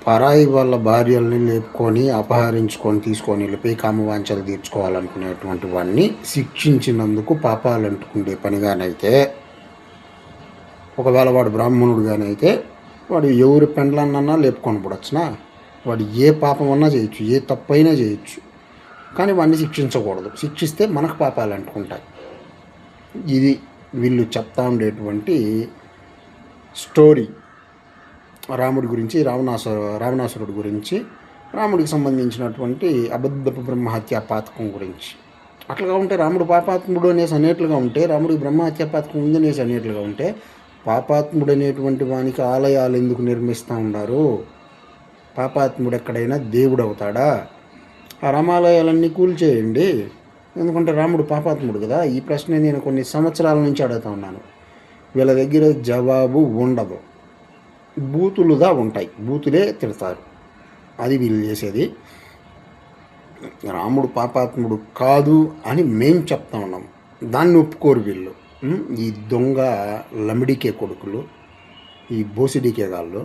పరాయి వాళ్ళ భార్యల్ని లేపుకొని అపహరించుకొని తీసుకొని వెళ్ళిపోయి కామవాంఛలు తీర్చుకోవాలనుకునేటువంటి వాడిని శిక్షించినందుకు పాపాలు అంటుకుండే పనిగానైతే, ఒకవేళ వాడు బ్రాహ్మణుడుగానైతే వాడు ఎవరి పెండ్లన్నా లేపుకొని పడవచ్చునా? వాడు ఏ పాపం అన్నా చేయొచ్చు, ఏ తప్పైనా చేయొచ్చు, కానీ వాడిని శిక్షించకూడదు. శిక్షిస్తే మనకు పాపాలు అంటుకుంటాయి. ఇది వీళ్ళు చెప్తా ఉండేటువంటి స్టోరీ రాముడి గురించి, రావణాసురుడి గురించి, రాముడికి సంబంధించినటువంటి అబద్ధపు బ్రహ్మహత్యా పాతకం గురించి. అట్లాగా ఉంటే రాముడు పాపాత్ముడు అనేసి అనేట్లుగా ఉంటే, రాముడికి బ్రహ్మహత్యా పాతకం ఉందనేసి అనేట్లుగా ఉంటే, పాపాత్ముడు అనేటువంటి వానికి ఆలయాలు ఎందుకు నిర్మిస్తూ ఉన్నారు? పాపాత్ముడు ఎక్కడైనా దేవుడు అవుతాడా? ఆ రామాలయాలన్నీ కూల్చేయండి, ఎందుకంటే రాముడు పాపాత్ముడు కదా. ఈ ప్రశ్న నేను కొన్ని సంవత్సరాల నుంచి అడుగుతా ఉన్నాను. వీళ్ళ దగ్గర జవాబు ఉండదు. బూతులుగా ఉంటాయి, బూతులే తిడతారు. అది వీళ్ళు చేసేది. రాముడు పాపాత్ముడు కాదు అని మేం చెప్తా ఉన్నాం, దాన్ని ఒప్పుకోరు వీళ్ళు. ఈ దొంగ లమిడికే కొడుకులు, ఈ బోసిడికే గాళ్ళు.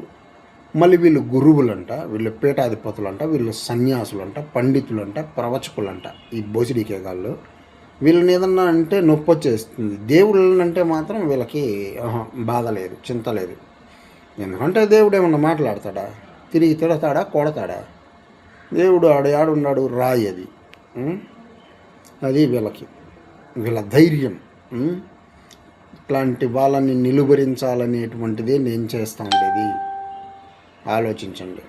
మళ్ళీ వీళ్ళు గురువులంట, వీళ్ళు పీఠాధిపతులంట, వీళ్ళు సన్యాసులంట, పండితులంట, ప్రవచకులంట. ఈ బోసిడికే గాళ్ళు వీళ్ళని ఏదన్నా అంటే నొప్పి వచ్చేస్తుంది. దేవుళ్ళనంటే మాత్రం వీళ్ళకి బాధ లేదు, చింత లేదు. ఎందుకంటే దేవుడు ఏమన్నా మాట్లాడతాడా? తిరిగి తిడతాడా? కొడతాడా? దేవుడు ఆడున్నాడు, రాయి అది. అది వీళ్ళ ధైర్యం. ఇట్లాంటి వాళ్ళని నిలువరించాలనేటువంటిదే నేను చేస్తా ఉండేది. ఆలోచించండి.